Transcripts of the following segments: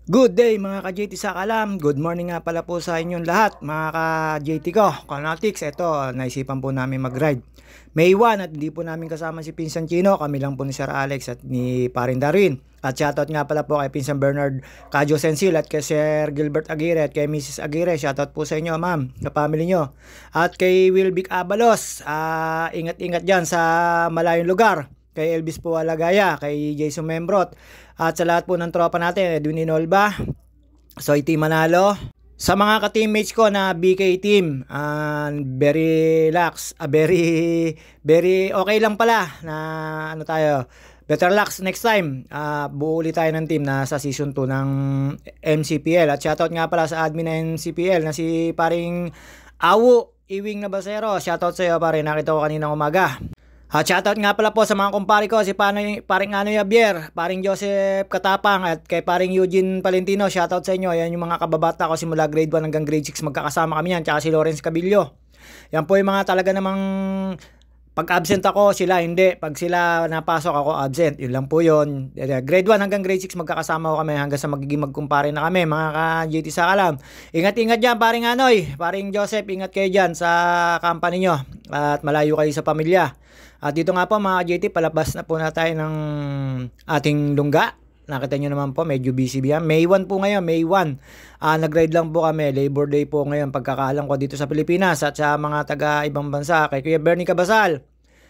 Good day mga ka-JT sa kalam. Good morning nga pala po sa inyong lahat mga ka-JT ko. Kanatics, eto, naisipan po namin mag-ride. May 1 at hindi po namin kasama si Pinsan Chino. Kami lang po ni Sir Alex at ni Parin Darwin. At shoutout nga pala po kay Pinsan Bernard Cajo Sensil at kay Sir Gilbert Aguirre at kay Mrs. Aguirre. Shoutout po sa inyo ma'am, sa family nyo. At kay Wilbic Abalos, ingat-ingat dyan sa malayong lugar. Kay Elvis po Alagaya, kay Jason Membrot, at sa lahat po ng tropa natin, Edwin Inolba, Soy Team Manalo, sa mga ka-teammates ko na BK team, very lax, very okay lang pala na ano tayo, better luck next time. Buo ulit tayo ng team na sa season 2 ng MCPL. At shoutout nga pala sa admin ng MCPL na si paring Awu Iwing na Basero. Shoutout sa iyo pare, nakita ko kaninang umaga. At shoutout nga pala po sa mga kumpare ko, si paring Ano Javier, paring Joseph Katapang at kay paring Eugene Palentino. Shoutout sa inyo. Yan yung mga kababata ko simula grade 1 hanggang grade 6 magkakasama kami yan. Tsaka si Lawrence Cabillo. Yan po yung mga talaga namang pag absent ako, sila hindi. Pag sila napasok ako absent. Yun lang po yun. Grade 1 hanggang grade 6 magkakasama ko kami hanggang sa magiging magkumpare na kami mga ka-JT sa kalam. Ingat-ingat dyan paring Anoy, paring Joseph, ingat kayo dyan sa company nyo at malayo kayo sa pamilya. At dito nga po mga JT, palabas na po na tayo ng ating lungga. Nakita nyo naman po, medyo busy yan. May 1 po ngayon, May 1. Nag-ride lang po kami, Labor Day po ngayon, pagkakaalam ko dito sa Pilipinas at sa mga taga-ibang bansa. Kay Kuya Bernie Cabasal.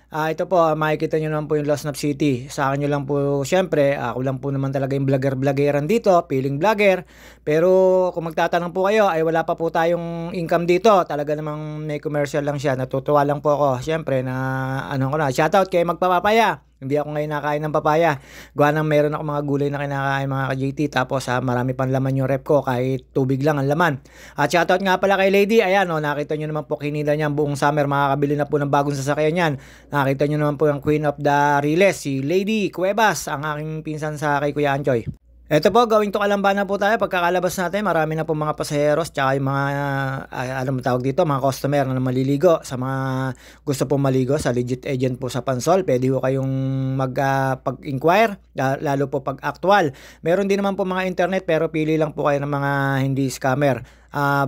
Ito po, makikita nyo naman po yung Lost Snap City. Sa akin nyo lang po, syempre, ako lang po naman talaga yung vlogger-vloggeran dito, feeling vlogger. Pero kung magtatanong po kayo, ay wala pa po tayong income dito. Talaga namang may commercial lang siya. Natutuwa lang po ako, syempre, na ano ko na. Shoutout kay Magpapapaya. Hindi ako ngayon nakain ng papaya. Gawa nang meron ako mga gulay na kinakain mga ka-JT. Tapos marami pang laman yung rep ko kahit tubig lang ang laman. At shoutout nga pala kay Lady. Ayan nakita nyo naman po kinila niya buong summer. Makakabili na po ng bagong sasakyan yan. Nakita nyo naman po yung Queen of the Riles, si Lady Cuevas, ang aking pinsan sa kay Kuya Anchoy. Ito po, gawing to Calamba na po tayo. Pagkakalabas natin, marami na po mga pasaheros tsaka yung mga, alam mo tawag dito, mga customer na maliligo. Sa mga gusto pong maligo sa legit agent po sa Pansol, pwede po kayong pag-inquire, lalo po pag actual. Meron din naman po mga internet pero pili lang po kayo ng mga hindi scammer.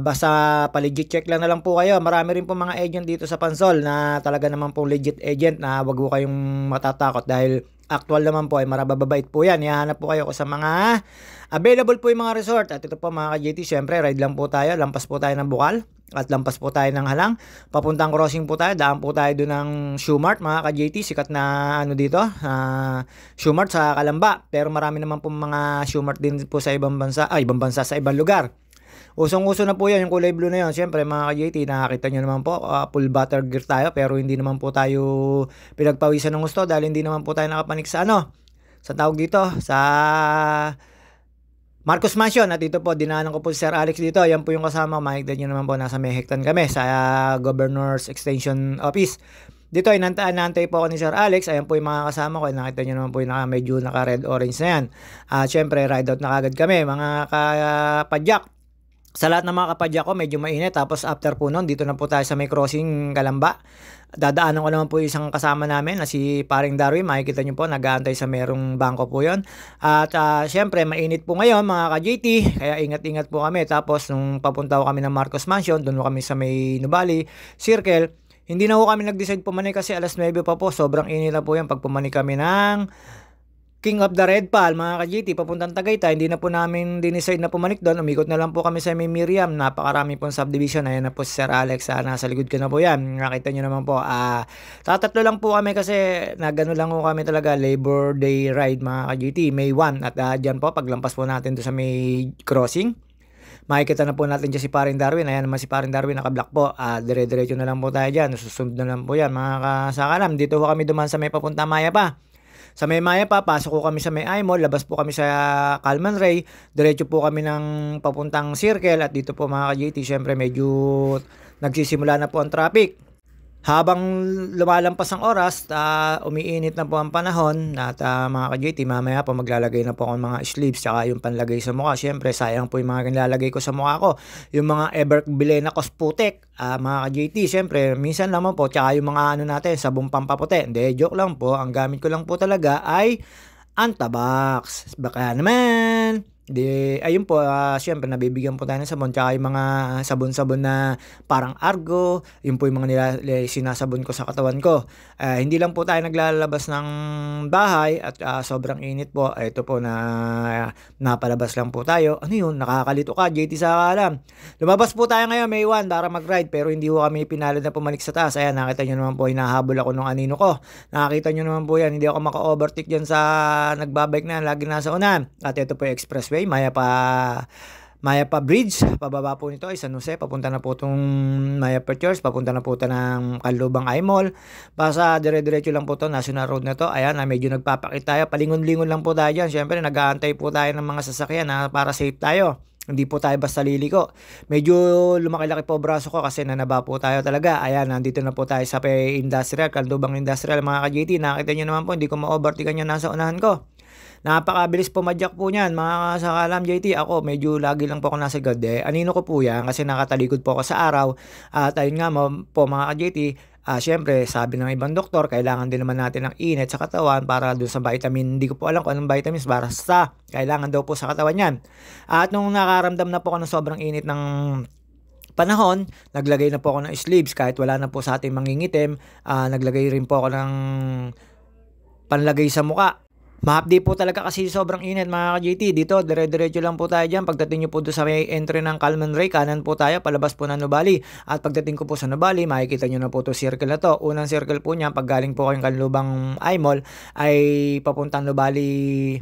Basta pa-legit check lang na lang po kayo. Marami rin po mga agent dito sa Pansol na talaga naman po legit agent na wag po kayong matatakot dahil actual naman po ay marababait po yan. Ihahanap po kayo sa mga available po yung mga resort. At ito po mga ka-JT, syempre ride lang po tayo. Lampas po tayo ng Bukal at lampas po tayo ng Halang. Papuntang crossing po tayo. Daan po tayo doon ng Shoemart mga ka-JT. Sikat na ano dito, Shoemart sa Calamba. Pero marami naman po mga Shoemart din po sa ibang bansa. Ibang bansa sa ibang lugar. Usong-uso na po yan, yung kulay blue na yun. Siyempre mga ka-JT, nakakita nyo naman po, full butter gear tayo, pero hindi naman po tayo pinagpawisan ng gusto dahil hindi naman po tayo nakapanik sa sa tawag dito, sa Marcos Mansion. At dito po, dinaanan ko po si Sir Alex dito. Yan po yung kasama, makikita nyo naman po, nasa Mehectan kami sa Governor's Extension Office. Dito, inantay po ako ni Sir Alex. Ayan po yung mga kasama ko. Nakita nyo naman po yung medyo naka-red-orange na yan. Siyempre, ride out na kagad kami, mga kapadyak. Sa lahat ng mga kapadya ko, medyo mainit. Tapos after po nun, dito na po tayo sa may crossing Calamba. Dadaanan ko naman po isang kasama namin na si paring Darwin. Makikita nyo po, nag-aantay sa merong bangko po yon. At syempre, mainit po ngayon mga ka-JT. Kaya ingat-ingat po kami. Tapos nung papunta ko kami ng Marcos Mansion, doon kami sa may Nubali Circle. Hindi na po kami nag-decide pumanik kasi alas 9 pa po. Sobrang init na po yan pag pumanik kami ng King of the Red Pal, mga ka-JT, papuntang Tagaytay. Hindi na po namin dinicide na pumanik doon. Umikot na lang po kami sa may Miriam. Napakarami pong subdivision. Ayan na po si Sir Alex. Nasa likod ko na po yan. Nakita nyo naman po. Tatatlo lang po kami kasi nagano lang po kami talaga. Labor Day ride, mga ka-JT. May 1. At dyan po, paglampas po natin doon sa may crossing, makikita na po natin dyan si paring Darwin. Ayan naman si paring Darwin, naka-block po. Dire-diretso na lang po tayo dyan. Susunod na lang po yan, mga kasakalam. Dito po kami duman sa may papunta Maya pa. Sa may Maya pa, pasok ko kami sa may I-Mall, labas po kami sa Calman Ray, diretso po kami ng papuntang Circle. At dito po mga ka-JT, syempre medyo nagsisimula na po ang traffic. Habang lumalampas ang oras, umiinit na po ang panahon at mga ka-JT, mamaya po maglalagay na po ako ng mga sleeves tsaka yung panlagay sa mukha. Siyempre, sayang po yung mga nilalagay ko sa mukha ko. Yung mga Everbilena Cosputek, mga ka-JT, siyempre, minsan naman po, tsaka yung mga ano natin, sabong pampaputi. Hindi, joke lang po. Ang gamit ko lang po talaga ay Antabax. Baka naman. Ayun po, siyempre nabibigyan po tayo ng sabon tsaka yung mga sabon-sabon na parang Argo, yun po yung mga sinasabon ko sa katawan ko. Hindi lang po tayo naglalabas ng bahay at sobrang init po. Ito po na napalabas lang po tayo. Ano yun? Nakakalito ka, JT sa alam. Lumabas po tayo ngayon, May 1, para mag-ride pero hindi po kami pinalad na pumalik sa taas. Ayan, nakita nyo naman po, hinahabol ako nung anino ko. Nakakita nyo naman po yan, hindi ako maka-overtake dyan sa nagbabike na lagi nasa unan. At ito po yung expressway, Maya pa Bridge, pababa po nito ay San Jose, papunta na po itong Maya pa Church, papunta na po ito ng Canlubang I-Mall. Basta dire-diretso lang po ito, National Road na to. Ayan, medyo nagpapakit tayo, palingon-lingon lang po tayo dyan. Siyempre, nag-aantay po tayo ng mga sasakyan para safe tayo. Hindi po tayo basta liliko. Medyo lumaki-laki po braso ko kasi nanaba po tayo talaga. Ayan, nandito na po tayo sa Industrial, Canlubang Industrial mga ka-JT. Nakita nyo naman po, hindi ko ma-overtake yan nasa unahan ko. Napakabilis pumadyak po niyan mga sakalam JT. Ako medyo lagi lang po ako nasa gade. Anino ko po yan kasi nakatalikod po ako sa araw. At ayun nga po mga ka-JT, syempre sabi ng ibang doktor, kailangan din naman natin ng init sa katawan para doon sa vitamin. Hindi ko po alam kung anong vitamins, basta kailangan daw po sa katawan yan. At nung nakaramdam na po ako ng sobrang init ng panahon, naglagay na po ako ng sleeves kahit wala na po sa ating mangingitim. Naglagay rin po ako ng panlagay sa muka. Mahapdi po talaga kasi sobrang init mga ka-JT. Dito, dire-diretso lang po tayo dyan. Pagdating nyo po doon sa may entry ng Calman Ray, kanan po tayo, palabas po ng Nubali. At pagdating ko po sa Nubali, makikita nyo na po to circle na to. Unang circle po niya, pag galing po kayong Canlubang I-Mall, ay papuntang Nubali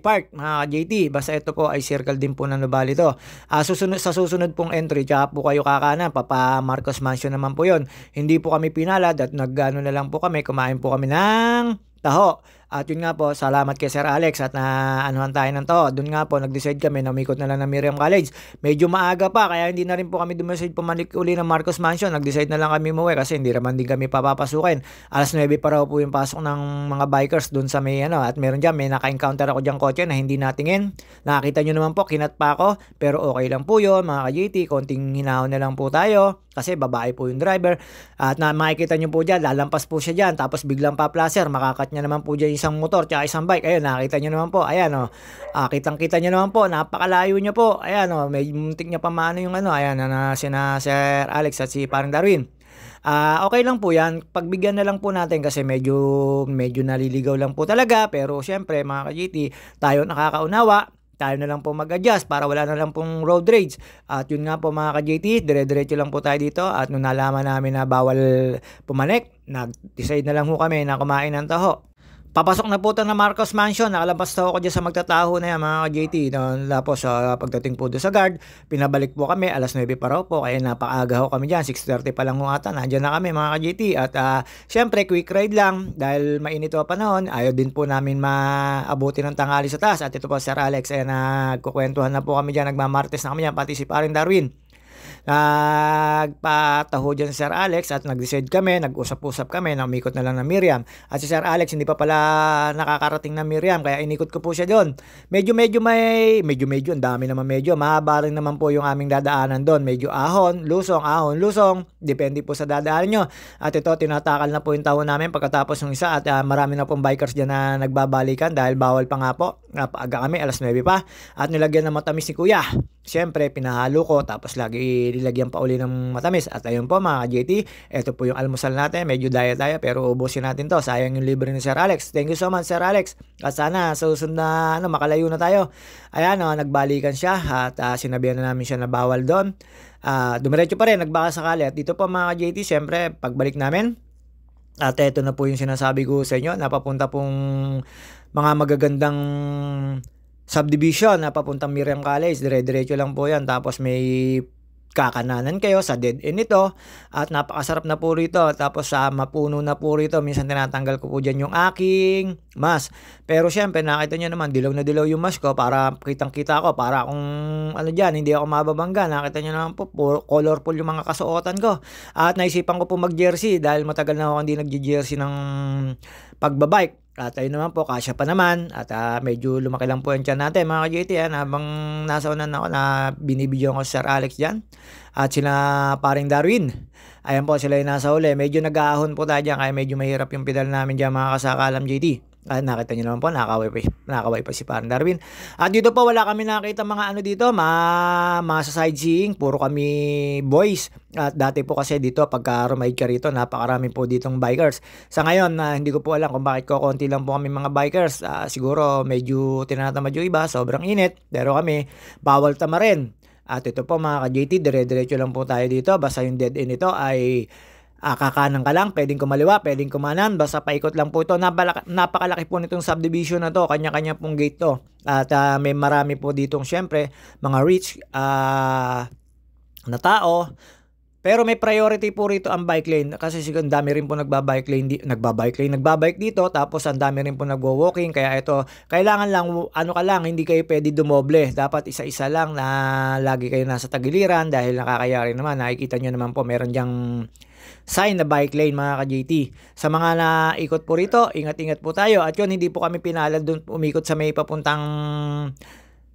Park, mga ka-JT. Basta ito po ay circle din po ng Nubali to. Sa susunod pong entry, tsaka po kayo kakanan, Papa Marcos Mansion naman po yon. Hindi po kami pinalad at nagano na lang po kami, kumain po kami ng taho. At yun nga po, salamat kay Sir Alex at anuhan tayo ng taho. Doon nga po, nag-decide kami na umikot na lang ng Miriam College. Medyo maaga pa, kaya hindi na rin po kami dumasid pumalik uli ng Marcos Mansion. Nag-decide na lang kami umuwi kasi hindi naman din kami papapasukin. Alas 9 pa raw po yung pasok ng mga bikers doon sa may at meron dyan, may naka-encounter ako dyan kotse na hindi natingin. Nakakita nyo naman po, kinat pa ako, pero okay lang po yun mga ka-JT. Konting hinahon na lang po tayo kasi babae po yung driver. At makikita nyo po dyan, lalampas po siya dyan, tapos biglang pa-placer, makakat niya naman po dyan isang motor tsaka isang bike. Ayun, nakita nyo naman po. Ayan kitang-kita nyo naman po. Napakalayo nyo po. Ayan may muntik niya pa maano yung Ayan sina Sir Alex at si parang Darwin. Okay lang po yan. Pagbigyan na lang po natin kasi medyo naliligaw lang po talaga. Pero syempre mga ka-GT, tayo nakakaunawa. Tayo na lang po mag-adjust para wala na lang pong road rage. At yun nga po mga ka-JT, dire-diretso lang po tayo dito. At nung nalaman namin na bawal pumanik, nag-decide na lang po kami na kumain ng taho. Papasok na po ito na Marcos Mansion. Nakalabas na ako dyan sa magtataho na yan mga JT. Tapos pagdating po doon sa guard, pinabalik po kami. Alas 9 pa raw po. Kaya napakaga ho kami dyan. 6:30 pa lang ho ata. Nandiyan na kami mga JT. At syempre quick ride lang. Dahil mainit o panahon, ayaw din po namin maabuti ng tanghali sa taas. At ito po Sir Alex. Ayan, nagkukwentuhan na po kami dyan. Nagmamartes na kami dyan. Pati si paring Darwin. Nagpataho dyan si Sir Alex at nag-decide kami, nag-usap-usap kami na umikot na lang ng Miriam. At si Sir Alex hindi pa pala nakakarating ng Miriam kaya inikot ko po siya doon. Medyo ang dami naman mahaba rin naman po yung aming dadaanan doon. Medyo ahon, lusong, depende po sa dadaanan nyo. At ito, tinatakal na po yung taho namin pagkatapos ng isa at marami na pong bikers dyan na nagbabalikan dahil bawal pa nga po. Napaaga kami, alas 9 pa. At nilagyan ng matamis ni Kuya. Siyempre, pinahalo ko tapos lagi nilagyan pa uli ng matamis. At ayun po mga JT, ito po yung almusal natin. Medyo diet tayo pero ubusin natin to. Sayang yung libre ni Sir Alex. Thank you so much Sir Alex. At sana sa susunod na makalayo na tayo. Ayan, nagbalikan siya at sinabihan na namin siya na bawal doon. Dumiretso pa rin, nagbaka sakali. At dito po mga JT, siyempre pagbalik namin, at ito na po yung sinasabi ko sa inyo, napapunta pong mga magagandang subdivision na papuntang Miriam College. Dire-diretso lang po yan. Tapos may kakananan kayo sa dead end ito. At napakasarap na po rito. Tapos mapuno na po rito. Minsan tinatanggal ko po dyan yung aking mask. Pero syempre nakita nyo naman dilaw na dilaw yung mask ko para kitang-kita ko. Para kung dyan, hindi ako mababangga. Nakita nyo naman po, colorful yung mga kasuotan ko. At naisipan ko po mag-jersey dahil matagal na ako hindi nag-jersey ng pagbabike. At ayun naman po, kasya pa naman. At medyo lumaki lang po yung tiyan natin mga ka-JT. Habang nasa unan ako na binibidyo ko si Sir Alex dyan. At sila paring Darwin. Ayan po, sila yung nasa uli. Medyo nag-aahon po tayo dyan kaya medyo mahirap yung pedal namin dyan mga kasakalam JT. Nakita nyo naman po, nakakaway pa si Parang Darwin. At dito po, wala kami nakita mga ano dito, mga sa sightseeing, puro kami boys. At dati po kasi dito, pagka ride ka rito, napakarami po ditong bikers. Sa ngayon, hindi ko po alam kung bakit konti lang po kami mga bikers. Siguro medyo tinatamad yung iba, sobrang init. Pero kami, bawal tamarin. At ito po mga ka-JT, dire-diretso lang po tayo dito. Basta yung dead end ito ay kakanan ka lang, pwedeng kumaliwa, pwedeng kumanan, basta paikot lang po ito. Napakalaki po nitong subdivision na to, kanya-kanya pong gate to. At may marami po ditong syempre, mga rich na tao. Pero may priority po rito ang bike lane kasi ang dami rin po nagbabike dito, tapos ang dami rin po nagwo-walking, kaya ito kailangan lang ano ka lang, hindi kayo pwede dumoble, dapat isa-isa lang na lagi kayo nasa tagiliran dahil nakakayari naman. Nakikita nyo naman po meron diyang sign na bike lane mga ka-JT. Sa mga naikot po rito, ingat-ingat po tayo. At yun, hindi po kami pinalad doon umikot sa may papuntang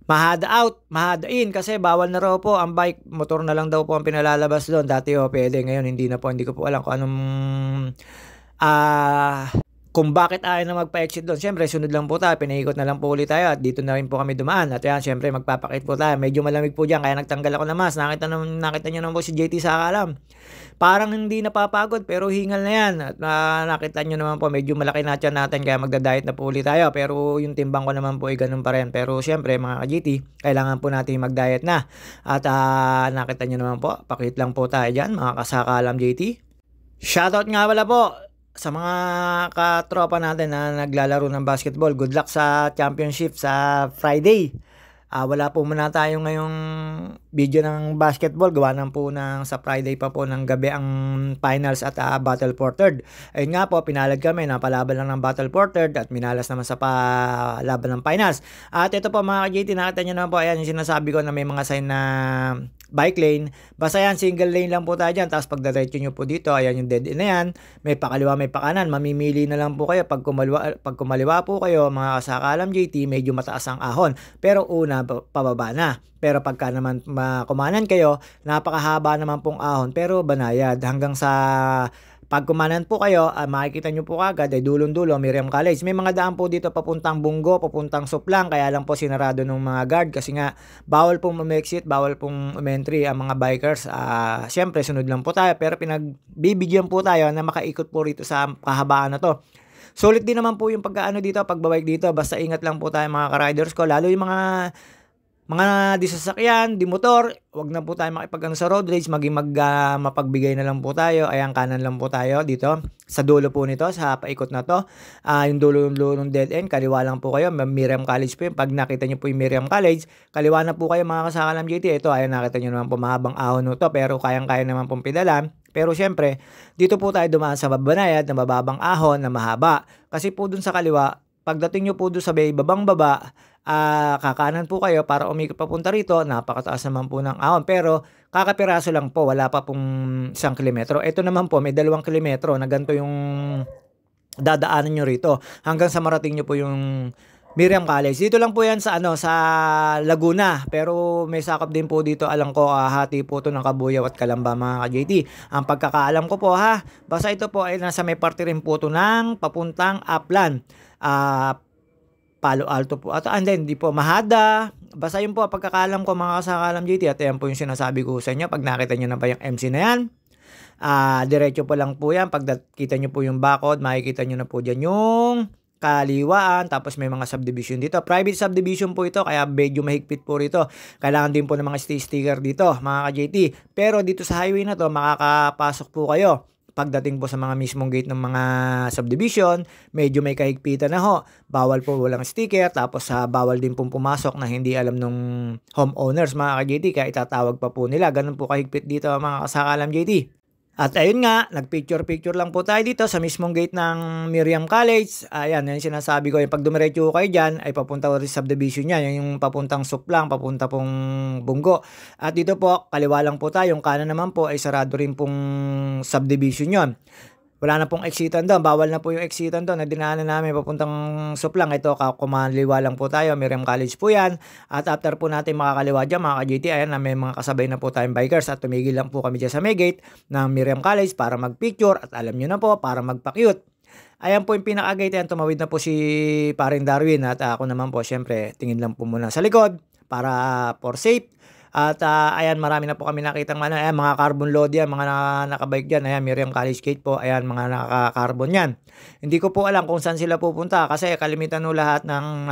Mahada out, Mahada in kasi bawal na raw po ang bike, motor na lang daw po ang pinalalabas doon. Dati pwede, ngayon hindi na po, hindi ko po alam kung anong kung bakit ayaw na magpa-exit doon. Siyempre, sunod lang po tayo, pinaikot na lang po ulit tayo at dito na rin po kami dumaan. At yan, siyempre, magpapakit po tayo. Medyo malamig po dyan, kaya nagtanggal ako na mask. Nakita nyo naman po si JT sa Akalam. Parang hindi napapagod, pero hingal na yan. At nakita nyo naman po, medyo malaki na tiyan natin, kaya magda-diet na po ulit tayo. Pero yung timbang ko naman po ay ganun pa rin. Pero siyempre, mga ka-JT, kailangan po natin mag-diet na. At nakita nyo naman po, pakit lang po tayo dyan, mga kasakalam JT. Shoutout nga wala po sa mga katropa natin na naglalaro ng basketball. Good luck sa championship sa Friday. Wala po muna tayo ngayong video ng basketball. Gawa ng po sa Friday pa po ng gabi ang finals at battle for third. Ayun nga po, pinalad kami. Napalaban lang ng battle for third at minalas naman sa laban ng finals. At ito po mga ka-JT, nakita nyo naman po, ayan yung sinasabi ko na may mga sign na bike lane. Basta yan, single lane lang po tayo dyan. Tapos pagdadiretso nyo po dito, ayan yung dead end na yan. May pakaliwa, may pakanan. Mamimili na lang po kayo. Pag kumaliwa po kayo, mga kasakalam JT, medyo mataas ang ahon. Pero una, pababa na. Pero pagka naman kumanan kayo, napakahaba naman pong ahon. Pero banayad. Hanggang sa pag kumanan po kayo, makikita nyo po kagad ay dulong-dulo, Miriam College. May mga daan po dito papuntang Bungo, papuntang Suplang, kaya lang po sinarado ng mga guard kasi nga bawal pong exit, bawal pong entry ang mga bikers. Siyempre, sunod lang po tayo, pero pinagbibigyan po tayo na makaikot po rito sa kahabaan na to. Sulit din naman po yung pagkaano dito, pagbabike dito, basta ingat lang po tayo mga ka-riders ko, lalo yung mga di sasakyan, di motor, wag na po tayo makipagano sa road rage, mapagbigay na lang po tayo. Ayan, kanan lang po tayo dito sa dulo po nito, sa paikot na to. Yung dulo ng dead end, kaliwa lang po kayo. Miriam College po yun. Pag nakita nyo po yung Miriam College, kaliwa na po kayo mga kasakalam JT. Ito, ayan, nakita nyo naman po mahabang ahon nito, pero kayang-kaya naman pong pedalan. Pero syempre, dito po tayo dumaan sa Banayad na mababang ahon na mahaba. Kasi po dun sa kaliwa, pagdating nyo po dun sa babang baba, kakanan po kayo para umikot papunta rito, napakataas naman po ng ahon, pero kakapiraso lang po, wala pa pong 1 kilometro. Ito naman po, may 2 kilometro na ganito yung dadaanan nyo rito hanggang sa marating nyo po yung Miriam College. Dito lang po yan sa sa Laguna, pero may sakop din po dito, alam ko, hati po ito ng Kabuyaw at Kalamba mga ka-JT. Ang pagkakaalam ko po basta ito po ay nasa may parte rin po ito ng papuntang Upland, Palo Alto po. At then, di po, Mahada. Basta yun po, pagkakalam ko mga kasakalam JT. At yan po yung sinasabi ko sa inyo. Pag nakita nyo na ba yung MC na yan, diretso po lang po yan. Pag kita nyo po yung bakod, makikita nyo na po dyan yung kaliwaan. Tapos may mga subdivision dito. Private subdivision po ito, kaya medyo mahigpit po rito. Kailangan din po ng mga sticker dito, mga ka-JT. Pero dito sa highway na to, makakapasok po kayo. Pagdating po sa mga mismong gate ng mga subdivision, medyo may kahigpitan na ho. Bawal po walang sticker, tapos bawal din pong pumasok na hindi alam nung homeowners mga ka-JT, kaya itatawag pa po nila. Ganun po kahigpit dito mga kasakalam JT. At ayun nga, nagpicture-picture lang po tayo dito sa mismong gate ng Miriam College. Ayan, yan sinasabi ko. Yung pag dumiretso kayo dyan, ay papunta ko rin sa subdivision niya. Yan yung papuntang Suplang, papunta pong Bungo. At dito po, kaliwa lang po tayo. Yung kanan naman po ay sarado rin pong subdivision yon. Wala na pong exitan doon. Bawal na po yung exitan doon na dinaanan namin papuntang Suplang. Ito, kumaliwa lang po tayo. Miriam College po yan. At after po natin makakaliwa dyan, mga ka-JT, ayan na may mga kasabay na po tayong bikers. At tumigil lang po kami dyan sa may gate ng Miriam College para mag-picture. At alam nyo na po, para magpa-cute. Ayan po yung pinaka-gate. Ayan, tumawid na po si paring Darwin at ako naman po syempre tingin lang po muna sa likod para for safe. At ayan, marami na po kami nakitang ayan, mga carbon load yan, mga nakabike dyan. Ayan, Miriam College Gate po. Ayan, mga naka-carbon yan. Hindi ko po alam kung saan sila pupunta kasi kalimitan no lahat ng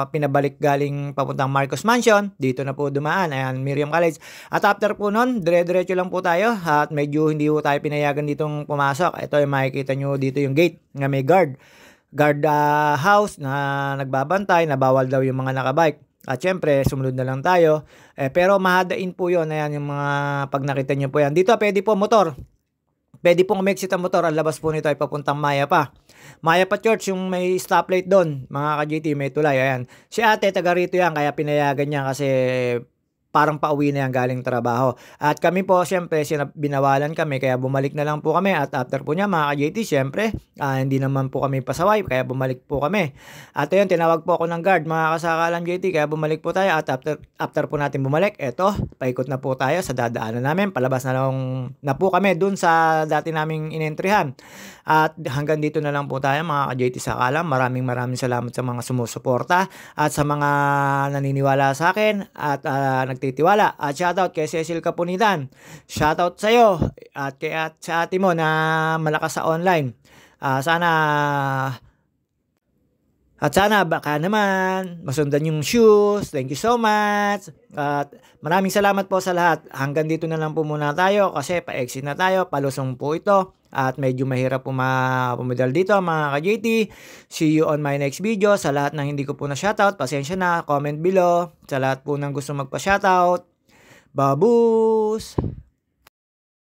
pinabalik galing papuntang Marcos Mansion. Dito na po dumaan. Ayan, Miriam College. At after po nun, dire-diretso lang po tayo at medyo hindi po tayo pinayagan ditong pumasok. Ito yung makikita nyo dito yung gate na may guard house na nagbabantay na bawal daw yung mga nakabike. At syempre, sumunod na lang tayo. Pero mahadain po yun. Ayan, yung mga pag nakita nyo po yan. Dito, pwede po motor. Pwede pong umexit ang motor. Ang labas po nito ay papuntang Maya pa. Maya pa Church, yung may stoplight doon. Mga ka-GT, may tulay. Ayan. Si ate, taga rito yan. Kaya pinayagan niya kasi parang pauwi na yan galing trabaho. At kami po, syempre, binawalan kami, kaya bumalik na lang po kami. At after po niya, mga ka-JT, syempre, hindi naman po kami pasaway, kaya bumalik po kami. At ayun, tinawag po ako ng guard, mga kasakalan JT, kaya bumalik po tayo. At after po natin bumalik, eto, paikot na po tayo sa dadaanan namin. Palabas na lang na po kami dun sa dati naming inentryhan. At hanggang dito na lang po tayo, mga ka-JT Sakalam. Maraming salamat sa mga sumusuporta at sa mga naniniwala sa akin at nagtitiwala. At shoutout kay Cecil Capunidan. Shoutout sa iyo at sa ate mo na malakas sa online. Sana baka naman masundan yung shoes. Thank you so much. At maraming salamat po sa lahat. Hanggang dito na lang po muna tayo kasi pa-exit na tayo. Palusong po ito. At medyo mahirap po pumidal dito mga ka-JT. See you on my next video. Sa lahat ng hindi ko po na shoutout, pasensya na. Comment below. Sa lahat po ng gusto magpa-shoutout. Babus!